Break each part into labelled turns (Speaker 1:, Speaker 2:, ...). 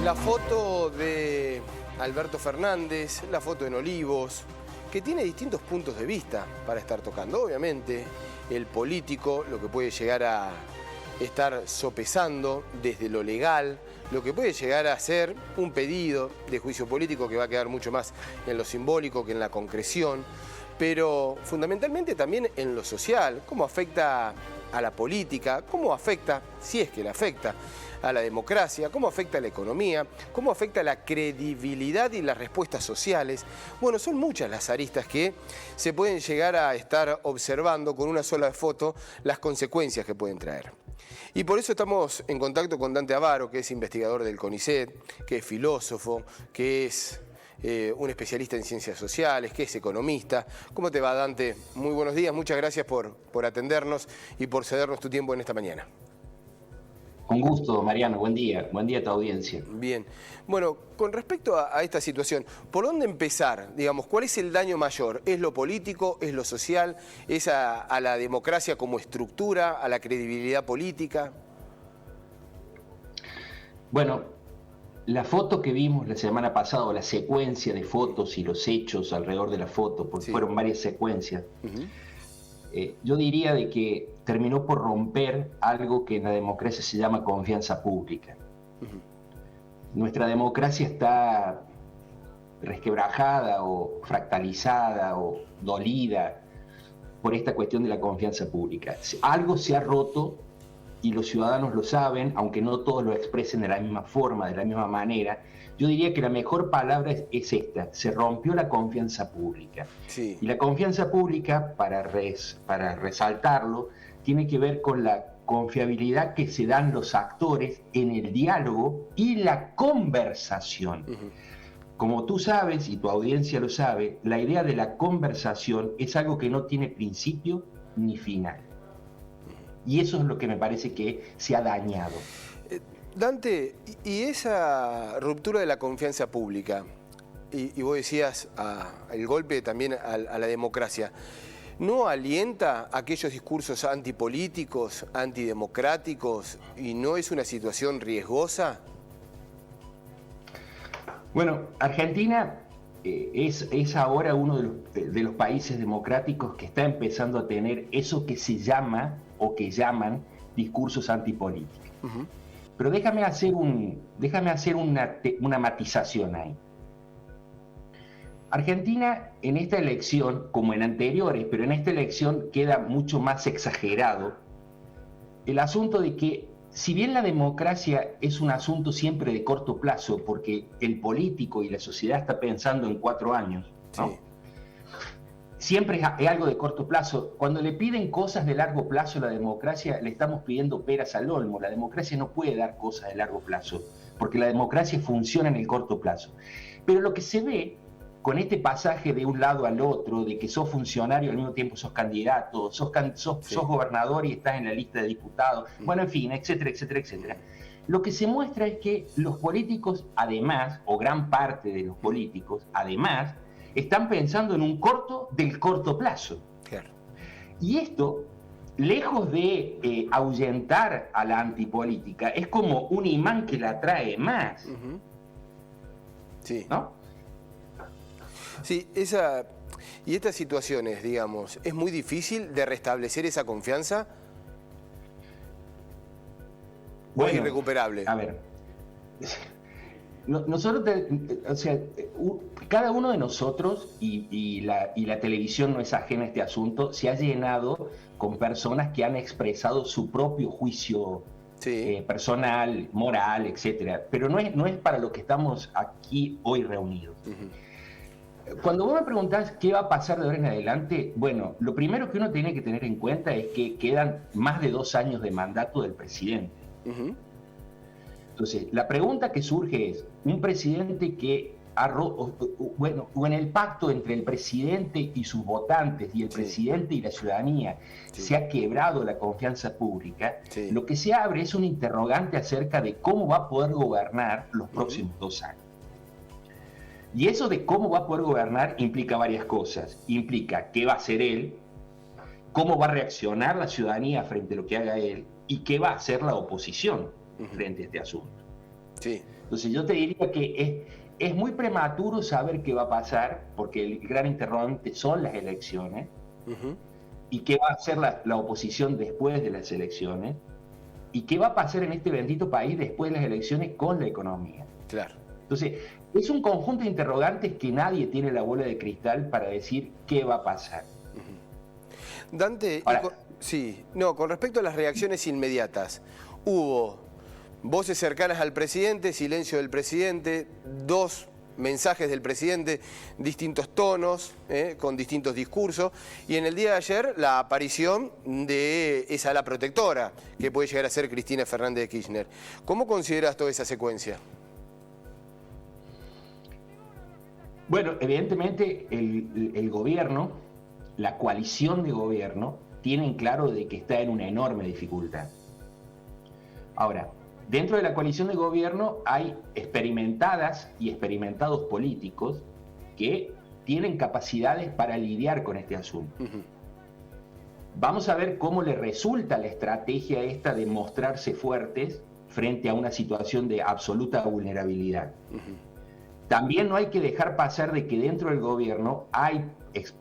Speaker 1: La foto de Alberto Fernández, la foto en Olivos, que tiene distintos puntos de vista para estar tocando. Obviamente, el político, lo que puede llegar a estar sopesando desde lo legal, lo que puede llegar a ser un pedido de juicio político que va a quedar mucho más en lo simbólico que en la concreción, pero fundamentalmente también en lo social, cómo afecta a la política, cómo afecta, si es que la afecta, a la democracia, cómo afecta a la economía, cómo afecta a la credibilidad y las respuestas sociales. Bueno, son muchas las aristas que se pueden llegar a estar observando con una sola foto las consecuencias que pueden traer. Y por eso estamos en contacto con Dante Avaro, que es investigador del CONICET, que es filósofo, que es un especialista en ciencias sociales, que es economista. ¿Cómo te va, Dante? Muy buenos días, muchas gracias por atendernos y por cedernos tu tiempo en esta mañana.
Speaker 2: Con gusto, Mariano, buen día a tu audiencia.
Speaker 1: Bien, bueno, con respecto a esta situación, ¿por dónde empezar? Digamos, ¿cuál es el daño mayor? ¿Es lo político? ¿Es lo social? ¿Es a la democracia como estructura? ¿A la credibilidad política?
Speaker 2: Bueno, la foto que vimos la semana pasada, o la secuencia de fotos y los hechos alrededor de la foto, porque fueron varias secuencias, yo diría de que terminó por romper algo que en la democracia se llama confianza pública. Nuestra democracia está resquebrajada o fractalizada o dolida por esta cuestión de la confianza pública. Algo se ha roto y los ciudadanos lo saben, aunque no todos lo expresen de la misma forma, de la misma manera. Yo diría que la mejor palabra es esta: se rompió la confianza pública.
Speaker 1: Sí.
Speaker 2: Y la confianza pública, para resaltarlo, tiene que ver con la confiabilidad que se dan los actores en el diálogo y la conversación. Como tú sabes, y tu audiencia lo sabe, la idea de la conversación es algo que no tiene principio ni final. Y eso es lo que me parece que se ha dañado.
Speaker 1: Dante, y esa ruptura de la confianza pública, y vos decías el golpe también a la democracia, ¿no alienta aquellos discursos antipolíticos, antidemocráticos, y no es una situación riesgosa?
Speaker 2: Bueno, Argentina es ahora uno de los países democráticos que está empezando a tener eso que se llama o que llaman discursos antipolíticos. Pero déjame hacer una matización ahí. Argentina en esta elección, como en anteriores, pero en esta elección queda mucho más exagerado el asunto de que, si bien la democracia es un asunto siempre de corto plazo, porque el político y la sociedad está pensando en 4 años, ¿no? Sí. Siempre es algo de corto plazo. Cuando le piden cosas de largo plazo a la democracia, le estamos pidiendo peras al olmo. La democracia no puede dar cosas de largo plazo, porque la democracia funciona en el corto plazo. Pero lo que se ve con este pasaje de un lado al otro, de que sos funcionario al mismo tiempo sos candidato, sos gobernador y estás en la lista de diputados, bueno, en fin, etcétera, etcétera, etcétera. Lo que se muestra es que los políticos, además, o gran parte de los políticos, además, están pensando en un del corto plazo.
Speaker 1: Claro.
Speaker 2: Y esto, lejos de ahuyentar a la antipolítica, es como un imán que la atrae más.
Speaker 1: Sí.
Speaker 2: ¿No?
Speaker 1: Sí, y estas situaciones, digamos, ¿es muy difícil de restablecer esa confianza? ¿O es irrecuperable?
Speaker 2: A ver, nosotros, o sea, cada uno de nosotros, y la televisión no es ajena a este asunto, se ha llenado con personas que han expresado su propio juicio personal, moral, etcétera. Pero no es para lo que estamos aquí hoy reunidos. Cuando vos me preguntás qué va a pasar de ahora en adelante, bueno, lo primero que uno tiene que tener en cuenta es que quedan más de 2 años de mandato del presidente. Entonces, la pregunta que surge es, un presidente que o en el pacto entre el presidente y sus votantes y el presidente y la ciudadanía se ha quebrado la confianza pública, lo que se abre es un interrogante acerca de cómo va a poder gobernar los próximos 2 años. Y eso de cómo va a poder gobernar implica varias cosas. Implica qué va a hacer él, cómo va a reaccionar la ciudadanía frente a lo que haga él y qué va a hacer la oposición frente a este asunto.
Speaker 1: Sí.
Speaker 2: Entonces yo te diría que es muy prematuro saber qué va a pasar, porque el gran interrogante son las elecciones, y qué va a hacer la oposición después de las elecciones, y qué va a pasar en este bendito país después de las elecciones con la economía.
Speaker 1: Claro.
Speaker 2: Entonces, es un conjunto de interrogantes que nadie tiene la bola de cristal para decir qué va a pasar.
Speaker 1: Dante, con respecto a las reacciones inmediatas, hubo voces cercanas al presidente, silencio del presidente, 2 mensajes del presidente, distintos tonos, con distintos discursos, y en el día de ayer la aparición de esa ala protectora, que puede llegar a ser Cristina Fernández de Kirchner. ¿Cómo consideras toda esa secuencia?
Speaker 2: Bueno, evidentemente el gobierno, la coalición de gobierno, tienen claro de que está en una enorme dificultad. Ahora, dentro de la coalición de gobierno hay experimentadas y experimentados políticos que tienen capacidades para lidiar con este asunto. Vamos a ver cómo le resulta la estrategia esta de mostrarse fuertes frente a una situación de absoluta vulnerabilidad. También no hay que dejar pasar de que dentro del gobierno hay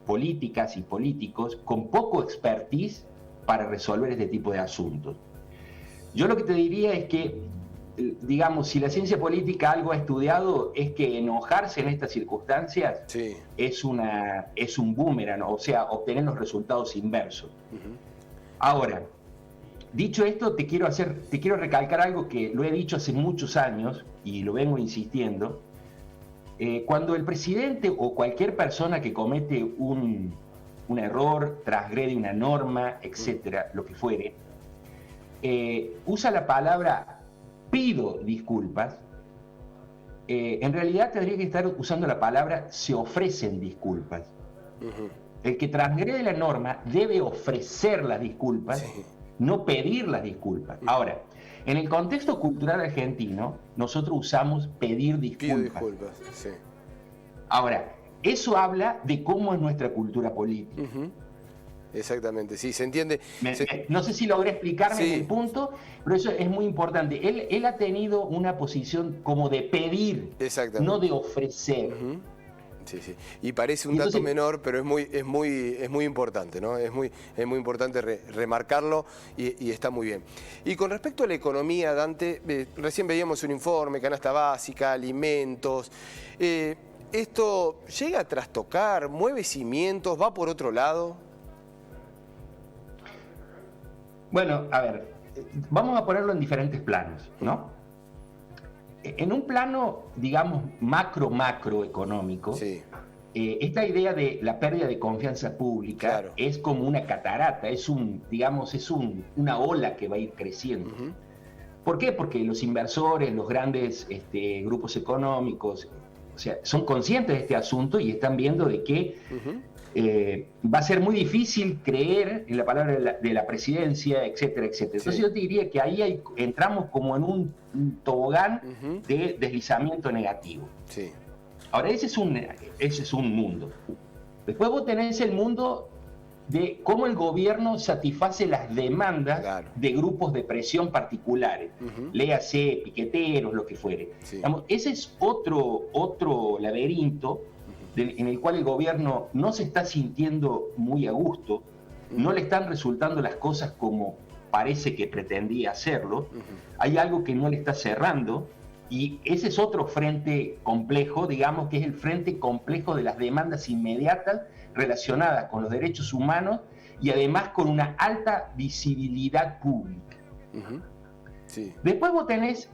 Speaker 2: políticas y políticos con poco expertise para resolver este tipo de asuntos. Yo lo que te diría es que, digamos, si la ciencia política algo ha estudiado, es que enojarse en estas circunstancias es un boomerang, o sea, obtener los resultados inversos. Ahora, dicho esto, te quiero recalcar algo que lo he dicho hace muchos años y lo vengo insistiendo. Cuando el presidente o cualquier persona que comete un error, transgrede una norma, etcétera, lo que fuere, usa la palabra pido disculpas, en realidad tendría que estar usando la palabra se ofrecen disculpas. El que transgrede la norma debe ofrecer las disculpas, no pedir las disculpas. Ahora, en el contexto cultural argentino, nosotros usamos pedir disculpas.
Speaker 1: Pido disculpas, sí.
Speaker 2: Ahora, eso habla de cómo es nuestra cultura política.
Speaker 1: Exactamente, sí, se entiende.
Speaker 2: No sé si logré explicarme en el punto, pero eso es muy importante. Él ha tenido una posición como de pedir, no de ofrecer.
Speaker 1: Sí. Y parece un dato menor, pero es muy importante, ¿no? Es muy importante remarcarlo y está muy bien. Y con respecto a la economía, Dante, recién veíamos un informe, canasta básica, alimentos. ¿Esto llega a trastocar, mueve cimientos, va por otro lado?
Speaker 2: Bueno, a ver, vamos a ponerlo en diferentes planos, ¿no? En un plano, digamos, macroeconómico, esta idea de la pérdida de confianza pública es como una catarata, es una ola que va a ir creciendo. ¿Por qué? Porque los inversores, los grandes grupos económicos, o sea, son conscientes de este asunto y están viendo de que va a ser muy difícil creer en la palabra de la presidencia, etcétera, etcétera. Entonces yo te diría que ahí entramos como en un tobogán de deslizamiento negativo. Ahora, ese es un mundo. Después vos tenés el mundo de cómo el gobierno satisface las demandas de grupos de presión particulares, léase, piqueteros, lo que fuere. Digamos, ese es otro laberinto en el cual el gobierno no se está sintiendo muy a gusto, no le están resultando las cosas como parece que pretendía hacerlo, hay algo que no le está cerrando, y ese es otro frente complejo, digamos que es el frente complejo de las demandas inmediatas relacionadas con los derechos humanos y además con una alta visibilidad pública. Después vos tenés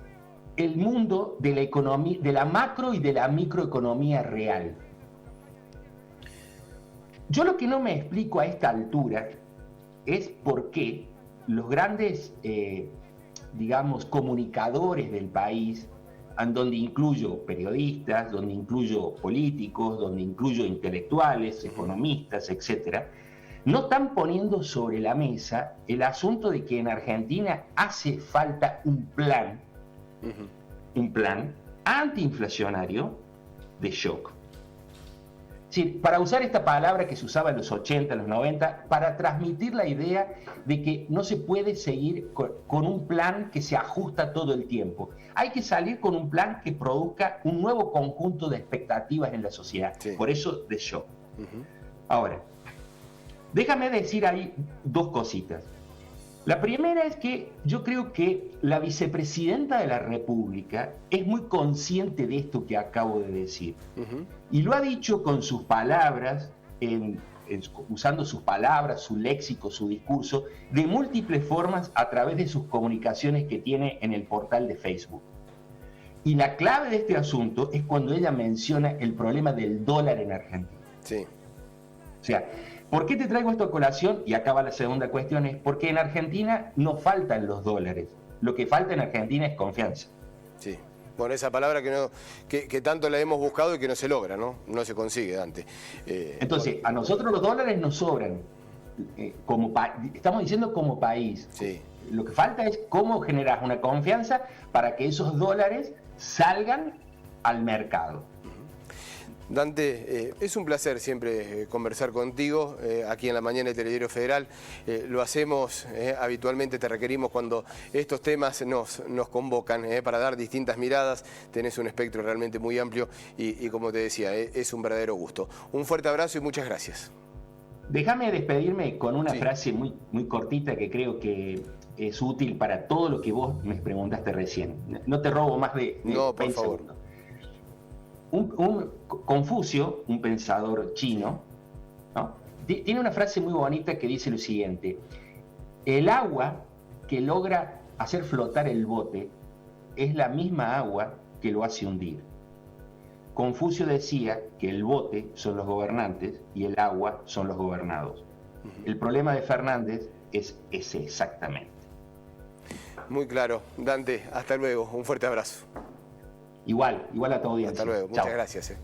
Speaker 2: el mundo de la economía, de la macro y de la microeconomía real. Yo lo que no me explico a esta altura es por qué los grandes, digamos, comunicadores del país, donde incluyo periodistas, donde incluyo políticos, donde incluyo intelectuales, economistas, etcétera, no están poniendo sobre la mesa el asunto de que en Argentina hace falta un plan antiinflacionario de shock. Sí, para usar esta palabra que se usaba en los 80, en los 90, para transmitir la idea de que no se puede seguir con un plan que se ajusta todo el tiempo. Hay que salir con un plan que produzca un nuevo conjunto de expectativas en la sociedad. Sí. Por eso de shock. Ahora, déjame decir ahí dos cositas. La primera es que yo creo que la vicepresidenta de la República es muy consciente de esto que acabo de decir. Y lo ha dicho con sus palabras, usando sus palabras, su léxico, su discurso, de múltiples formas a través de sus comunicaciones que tiene en el portal de Facebook. Y la clave de este asunto es cuando ella menciona el problema del dólar en Argentina.
Speaker 1: Sí.
Speaker 2: O sea, ¿por qué te traigo esto a colación? Y acá va la segunda cuestión, es porque en Argentina no faltan los dólares. Lo que falta en Argentina es confianza.
Speaker 1: Sí. Bueno, esa palabra que tanto la hemos buscado y que no se logra, ¿no? No se consigue, Dante.
Speaker 2: Entonces, a nosotros los dólares nos sobran. Estamos diciendo como país.
Speaker 1: Sí.
Speaker 2: Lo que falta es cómo generas una confianza para que esos dólares salgan al mercado.
Speaker 1: Dante, es un placer siempre conversar contigo aquí en la mañana de Telediario Federal. Lo hacemos habitualmente, te requerimos cuando estos temas nos convocan para dar distintas miradas. Tenés un espectro realmente muy amplio y como te decía, es un verdadero gusto. Un fuerte abrazo y muchas gracias.
Speaker 2: Déjame despedirme con una frase muy, muy cortita que creo que es útil para todo lo que vos me preguntaste recién. No te robo más de
Speaker 1: no, por favor.
Speaker 2: Segundos. Confucio, un pensador chino, ¿no? Tiene una frase muy bonita que dice lo siguiente: el agua que logra hacer flotar el bote es la misma agua que lo hace hundir. Confucio decía que el bote son los gobernantes y el agua son los gobernados. El problema de Fernández es ese exactamente.
Speaker 1: Muy claro. Dante, hasta luego. Un fuerte abrazo.
Speaker 2: Igual a tu audiencia.
Speaker 1: Hasta luego. Muchas gracias.